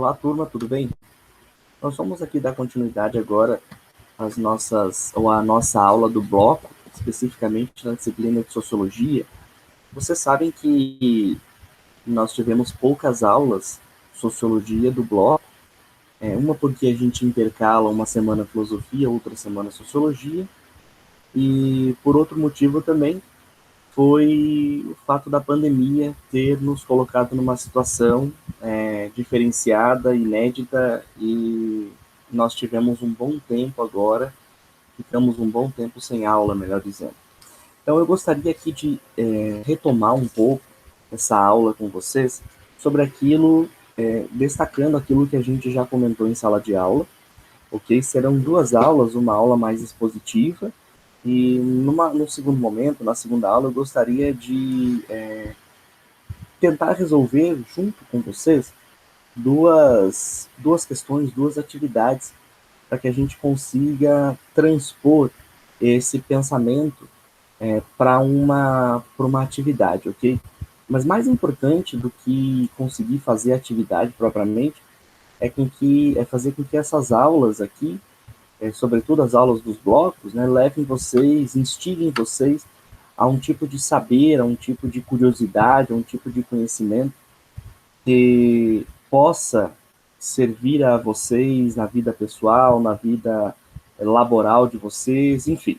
Olá, turma, tudo bem? Nós vamos aqui dar continuidade agora à nossa aula do bloco, especificamente na disciplina de Sociologia. Vocês sabem que nós tivemos poucas aulas de Sociologia do bloco, uma porque a gente intercala uma semana Filosofia, outra semana Sociologia, e por outro motivo também foi o fato da pandemia ter nos colocado numa situação diferenciada, inédita, e nós tivemos um bom tempo agora, ficamos um bom tempo sem aula, melhor dizendo. Então eu gostaria aqui de retomar um pouco essa aula com vocês sobre aquilo, destacando aquilo que a gente já comentou em sala de aula, ok? Serão duas aulas, uma aula mais expositiva e no segundo momento, na segunda aula, eu gostaria de tentar resolver, junto com vocês, duas questões, duas atividades, para que a gente consiga transpor esse pensamento para uma atividade, ok? Mas mais importante do que conseguir fazer a atividade propriamente é fazer com que essas aulas aqui, sobretudo as aulas dos blocos, né, levem vocês, instiguem vocês a um tipo de saber, a um tipo de curiosidade, a um tipo de conhecimento que possa servir a vocês na vida pessoal, na vida laboral de vocês, enfim.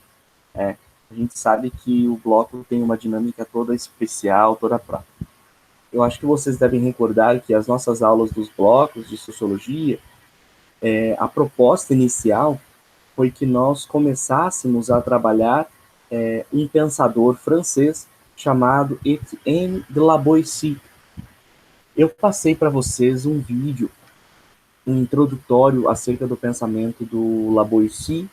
A gente sabe que o bloco tem uma dinâmica toda especial, toda própria. Eu acho que vocês devem recordar que as nossas aulas dos blocos de sociologia, a proposta inicial foi que nós começássemos a trabalhar um pensador francês chamado Étienne de la Boétie. Eu passei para vocês um vídeo, um introdutório acerca do pensamento do La Boétie,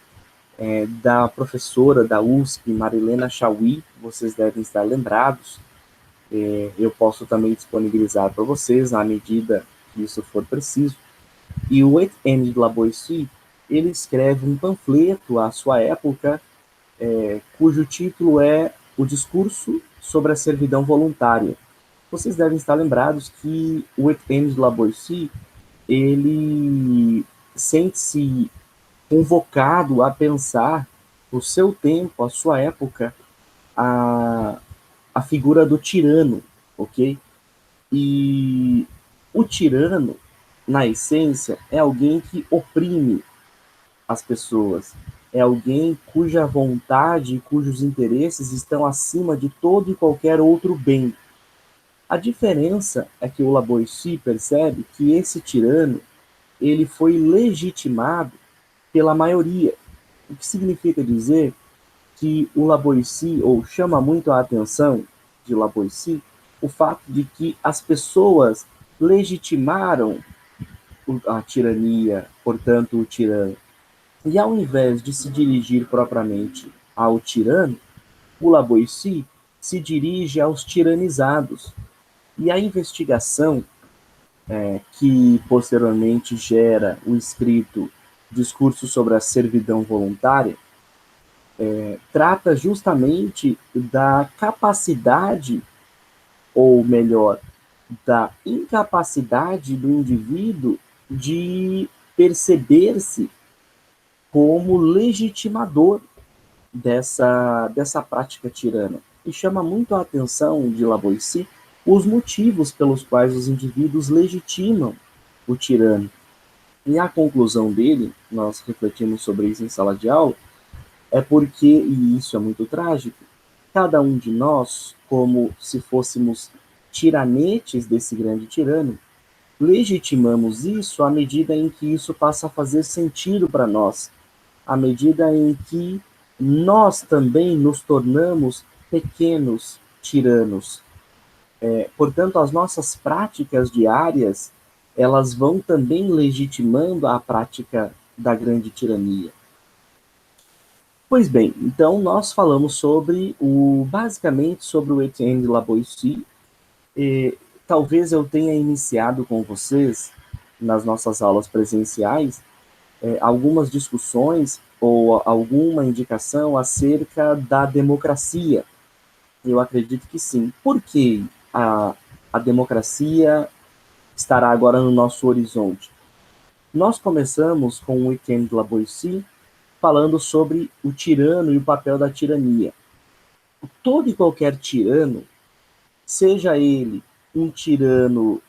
da professora da USP, Marilena Chaui, vocês devem estar lembrados. Eu posso também disponibilizar para vocês à medida que isso for preciso. E o Étienne de la Boétie, ele escreve um panfleto à sua época, cujo título é O Discurso sobre a Servidão Voluntária. Vocês devem estar lembrados que o Étienne de la Boétie, ele sente-se convocado a pensar o seu tempo, a sua época, a figura do tirano, ok? E o tirano, na essência, é alguém que oprime as pessoas, é alguém cuja vontade e cujos interesses estão acima de todo e qualquer outro bem. A diferença é que o La Boétie percebe que esse tirano ele foi legitimado pela maioria, o que significa dizer que o La Boétie, ou chama muito a atenção de La Boétie, o fato de que as pessoas legitimaram a tirania, portanto o tirano. E ao invés de se dirigir propriamente ao tirano, o La Boétie se dirige aos tiranizados. E a investigação que posteriormente gera o escrito Discurso sobre a Servidão Voluntária, trata justamente da capacidade, ou melhor, da incapacidade do indivíduo de perceber-se como legitimador dessa prática tirana. E chama muito a atenção de La Boétie os motivos pelos quais os indivíduos legitimam o tirano. E a conclusão dele, nós refletimos sobre isso em sala de aula, é porque, e isso é muito trágico, cada um de nós, como se fôssemos tiranetes desse grande tirano, legitimamos isso à medida em que isso passa a fazer sentido para nós, à medida em que nós também nos tornamos pequenos tiranos. Portanto, as nossas práticas diárias, elas vão também legitimando a prática da grande tirania. Pois bem, então nós falamos basicamente sobre o Étienne de la Boétie. Talvez eu tenha iniciado com vocês, nas nossas aulas presenciais, algumas discussões ou alguma indicação acerca da democracia. Eu acredito que sim. Por que a democracia estará agora no nosso horizonte. Nós começamos com o Weekend La Boétie, falando sobre o tirano e o papel da tirania. Todo e qualquer tirano, seja ele um tirano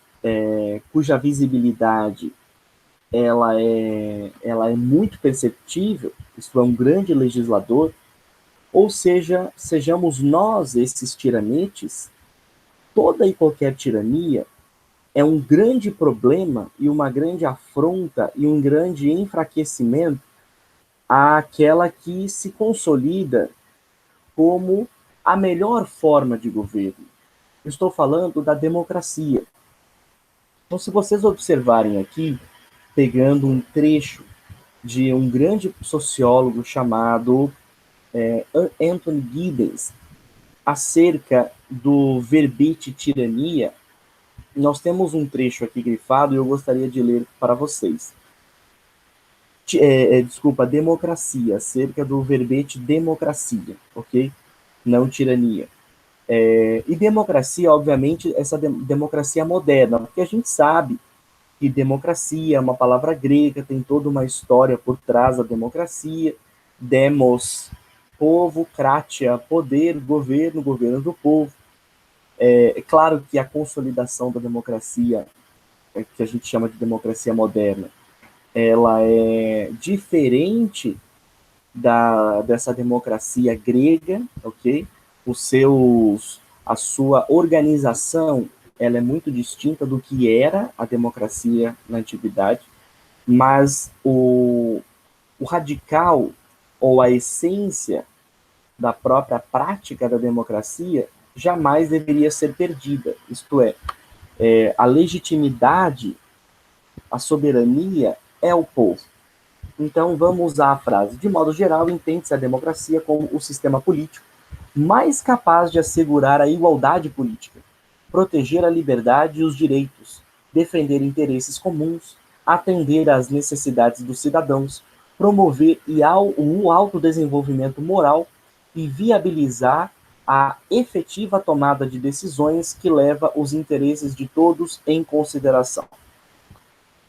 cuja visibilidade ela é muito perceptível, isto é, um grande legislador, ou seja, sejamos nós esses tiranetes, toda e qualquer tirania é um grande problema e uma grande afronta e um grande enfraquecimento àquela que se consolida como a melhor forma de governo. Eu estou falando da democracia. Então, se vocês observarem aqui, pegando um trecho de um grande sociólogo chamado Anthony Giddens, acerca do verbete tirania, nós temos um trecho aqui grifado e eu gostaria de ler para vocês. Desculpa, democracia, acerca do verbete democracia, ok? Não tirania. E democracia, obviamente, essa democracia moderna, porque a gente sabe que democracia é uma palavra grega, tem toda uma história por trás da democracia. Demos, povo, kratia, poder, governo, governo do povo. É claro que a consolidação da democracia, que a gente chama de democracia moderna, ela é diferente dessa democracia grega, ok? A sua organização, ela é muito distinta do que era a democracia na antiguidade, mas o radical ou a essência da própria prática da democracia jamais deveria ser perdida. Isto é, a legitimidade, a soberania é o povo. Então, vamos usar a frase. De modo geral, entende-se a democracia como o sistema político mais capaz de assegurar a igualdade política, proteger a liberdade e os direitos, defender interesses comuns, atender às necessidades dos cidadãos, promover o autodesenvolvimento moral e viabilizar a efetiva tomada de decisões que leva os interesses de todos em consideração.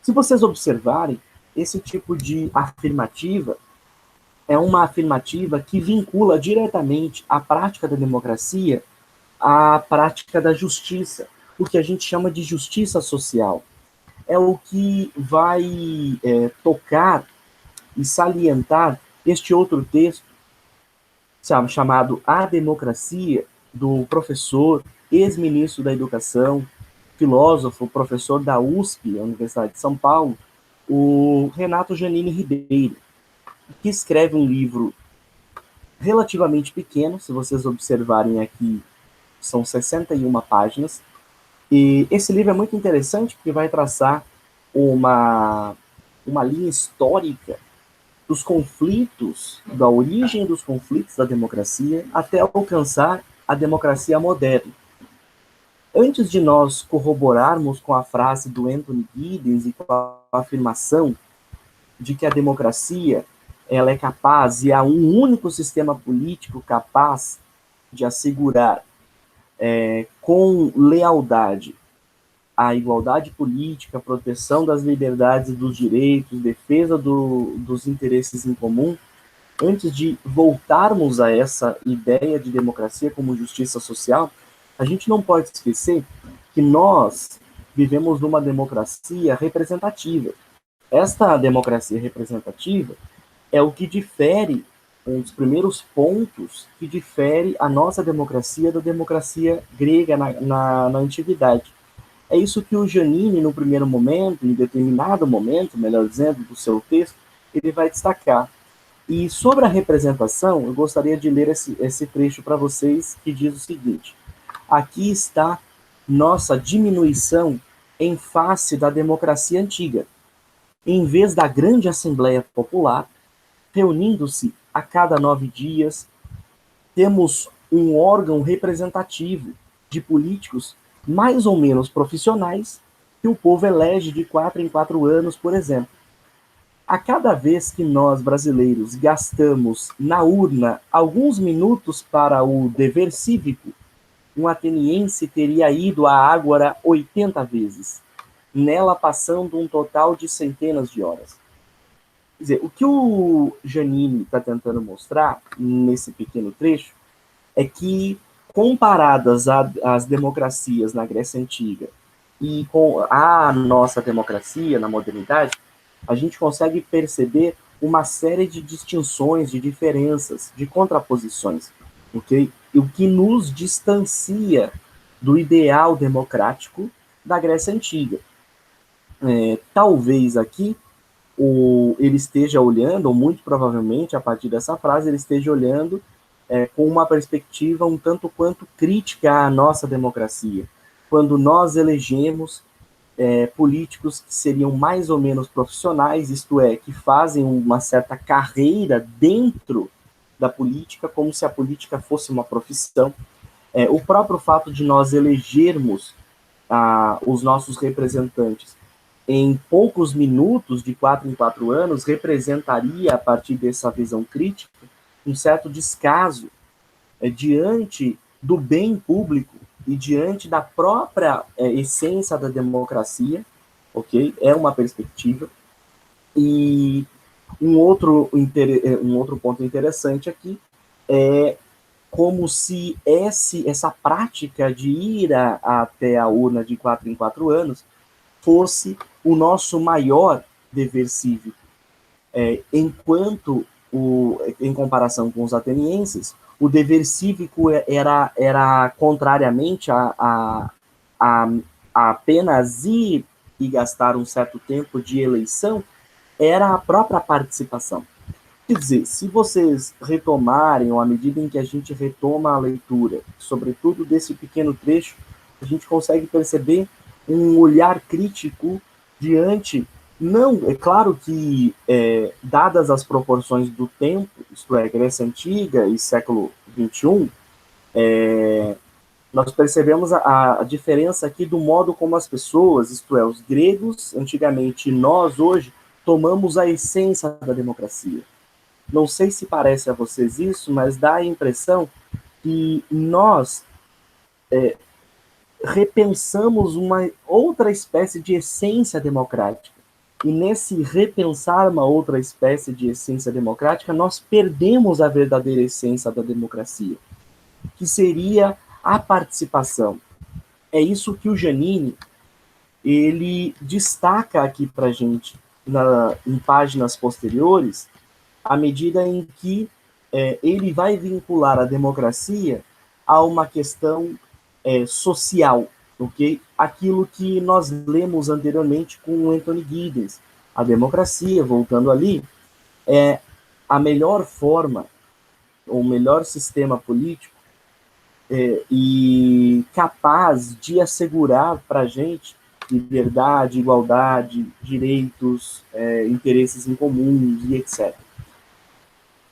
Se vocês observarem, esse tipo de afirmativa é uma afirmativa que vincula diretamente a prática da democracia à prática da justiça, o que a gente chama de justiça social. É o que vai tocar e salientar este outro texto, chamado A Democracia, do professor, ex-ministro da Educação, filósofo, professor da USP, a Universidade de São Paulo, o Renato Janine Ribeiro, que escreve um livro relativamente pequeno, se vocês observarem aqui, são 61 páginas, e esse livro é muito interessante porque vai traçar uma linha histórica dos conflitos, da origem dos conflitos da democracia, até alcançar a democracia moderna. Antes de nós corroborarmos com a frase do Anthony Giddens e com a afirmação de que a democracia ela é capaz e há um único sistema político capaz de assegurar com lealdade a igualdade política, a proteção das liberdades e dos direitos, defesa dos interesses em comum, antes de voltarmos a essa ideia de democracia como justiça social, a gente não pode esquecer que nós vivemos numa democracia representativa. Esta democracia representativa é o que difere, um dos primeiros pontos que difere a nossa democracia da democracia grega na antiguidade. É isso que o Janine, no primeiro momento, em determinado momento, melhor dizendo, do seu texto, ele vai destacar. E sobre a representação, eu gostaria de ler esse trecho para vocês, que diz o seguinte: aqui está nossa diminuição em face da democracia antiga. Em vez da grande Assembleia Popular, reunindo-se a cada 9 dias, temos um órgão representativo de políticos mais ou menos profissionais que o povo elege de 4 em 4 anos, por exemplo. A cada vez que nós, brasileiros, gastamos na urna alguns minutos para o dever cívico, um ateniense teria ido à Ágora 80 vezes. nela passando um total de centenas de horas. Quer dizer, o que o Giannini está tentando mostrar nesse pequeno trecho é que, comparadas às democracias na Grécia Antiga e com a nossa democracia na modernidade, a gente consegue perceber uma série de distinções, de diferenças, de contraposições, ok? O que nos distancia do ideal democrático da Grécia Antiga. Talvez aqui ele esteja olhando, ou muito provavelmente a partir dessa frase, ele esteja olhando com uma perspectiva um tanto quanto crítica à nossa democracia. Quando nós elegemos políticos que seriam mais ou menos profissionais, isto é, que fazem uma certa carreira dentro da política, como se a política fosse uma profissão. O próprio fato de nós elegermos os nossos representantes em poucos minutos, de 4 em 4 anos, representaria, a partir dessa visão crítica, um certo descaso diante do bem público e diante da própria essência da democracia, ok? É uma perspectiva. E um outro ponto interessante aqui é como se essa prática de ir até a urna de 4 em 4 anos fosse o nosso maior dever cívico, enquanto, em comparação com os atenienses, o dever cívico era contrariamente a apenas ir e gastar um certo tempo de eleição, era a própria participação. Quer dizer, se vocês retomarem, ou à medida em que a gente retoma a leitura, sobretudo desse pequeno trecho, a gente consegue perceber um olhar crítico diante. Não, é claro que, dadas as proporções do tempo, isto é, Grécia Antiga e século XXI, nós percebemos a diferença aqui do modo como as pessoas, isto é, os gregos, antigamente, e nós, hoje, tomamos a essência da democracia. Não sei se parece a vocês isso, mas dá a impressão que nós repensamos uma outra espécie de essência democrática. E nesse repensar uma outra espécie de essência democrática, nós perdemos a verdadeira essência da democracia, que seria a participação. É isso que o Giannini ele destaca aqui para a gente em páginas posteriores, à medida em que ele vai vincular a democracia a uma questão social, ok? Aquilo que nós lemos anteriormente com o Anthony Giddens. A democracia, voltando ali, é a melhor forma, ou melhor sistema político e capaz de assegurar para a gente liberdade, igualdade, direitos, interesses em comuns e etc.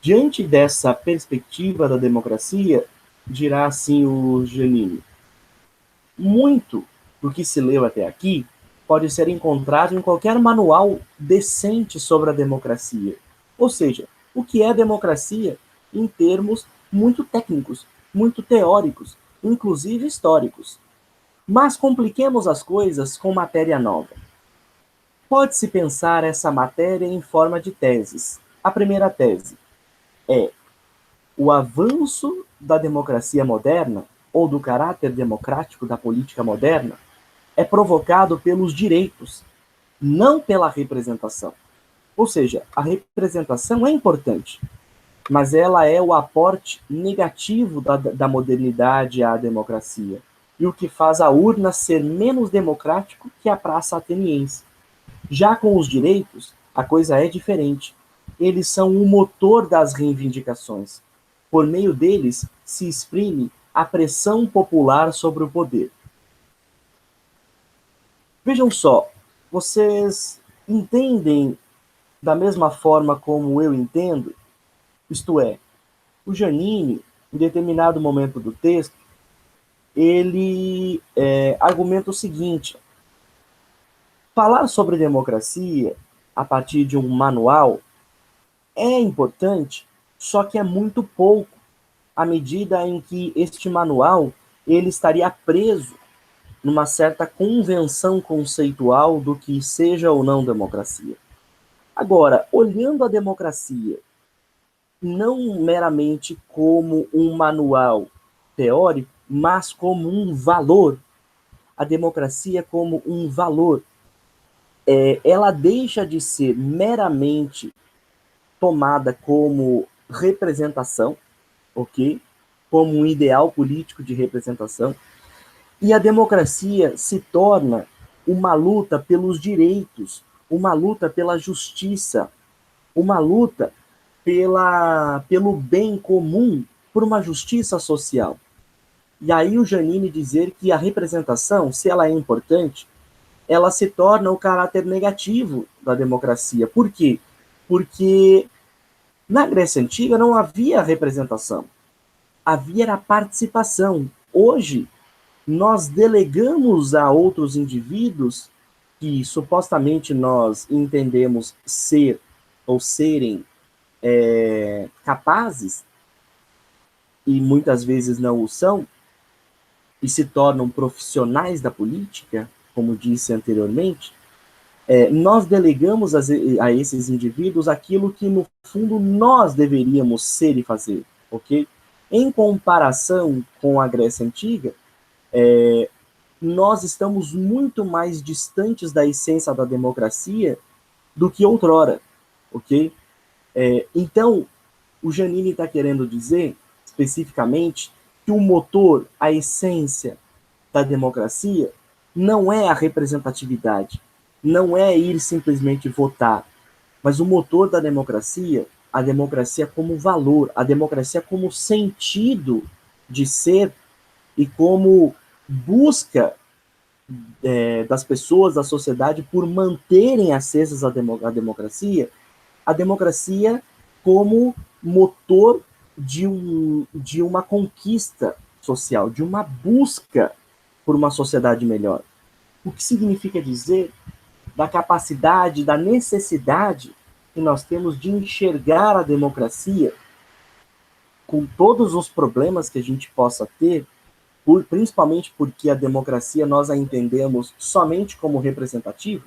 Diante dessa perspectiva da democracia, dirá assim o Giannini, muito do que se leu até aqui pode ser encontrado em qualquer manual decente sobre a democracia. Ou seja, o que é democracia em termos muito técnicos, muito teóricos, inclusive históricos. Mas compliquemos as coisas com matéria nova. Pode-se pensar essa matéria em forma de teses. A primeira tese é o avanço da democracia moderna, ou do caráter democrático da política moderna, é provocado pelos direitos, não pela representação. Ou seja, a representação é importante, mas ela é o aporte negativo da modernidade à democracia, e o que faz a urna ser menos democrático que a praça ateniense. Já com os direitos, a coisa é diferente. Eles são o motor das reivindicações. Por meio deles se exprime a pressão popular sobre o poder. Vejam só, vocês entendem da mesma forma como eu entendo? Isto é, o Giannini, em determinado momento do texto, ele argumenta o seguinte: falar sobre democracia a partir de um manual é importante, só que é muito pouco, à medida em que este manual ele estaria preso numa certa convenção conceitual do que seja ou não democracia. Agora, olhando a democracia não meramente como um manual teórico, mas como um valor, a democracia como um valor, ela deixa de ser meramente tomada como representação, ok? Como um ideal político de representação, e a democracia se torna uma luta pelos direitos, uma luta pela justiça, uma luta pelo bem comum, por uma justiça social. E aí o Janine dizer que a representação, se ela é importante, ela se torna o caráter negativo da democracia. Por quê? Porque na Grécia Antiga não havia representação, havia a participação. Hoje, nós delegamos a outros indivíduos que supostamente nós entendemos ser ou serem capazes, e muitas vezes não o são, e se tornam profissionais da política, como disse anteriormente, nós delegamos a esses indivíduos aquilo que, no fundo, nós deveríamos ser e fazer, ok? Em comparação com a Grécia Antiga, nós estamos muito mais distantes da essência da democracia do que outrora, ok? Então, o Janine está querendo dizer, especificamente, que o motor, a essência da democracia, não é a representatividade, não é ir simplesmente votar, mas o motor da democracia, a democracia como valor, a democracia como sentido de ser e como busca das pessoas, da sociedade, por manterem acesas à a democracia como motor de uma conquista social, de uma busca por uma sociedade melhor. O que significa dizer da capacidade, da necessidade que nós temos de enxergar a democracia com todos os problemas que a gente possa ter, principalmente porque a democracia nós a entendemos somente como representativa,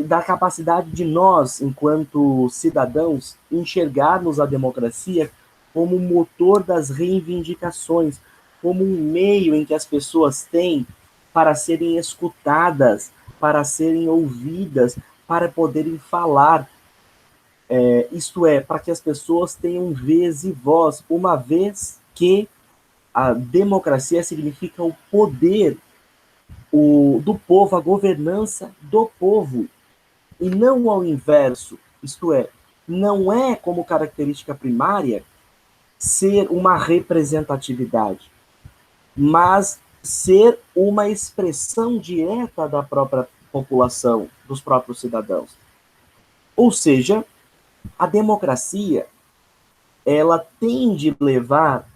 da capacidade de nós, enquanto cidadãos, enxergarmos a democracia como motor das reivindicações, como um meio em que as pessoas têm para serem escutadas, para serem ouvidas, para poderem falar. Isto é, para que as pessoas tenham vez e voz, uma vez que a democracia significa o poder do povo, a governança do povo, e não ao inverso, isto é, não é como característica primária ser uma representatividade, mas ser uma expressão direta da própria população, dos próprios cidadãos. Ou seja, a democracia, ela tende a levar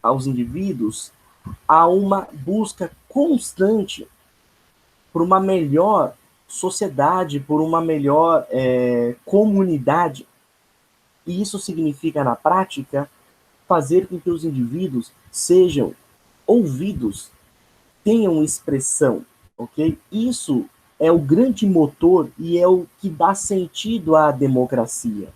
aos indivíduos a uma busca constante por uma melhor sociedade, por uma melhor comunidade. E isso significa, na prática, fazer com que os indivíduos sejam ouvidos, tenham expressão, ok? Isso é o grande motor e é o que dá sentido à democracia.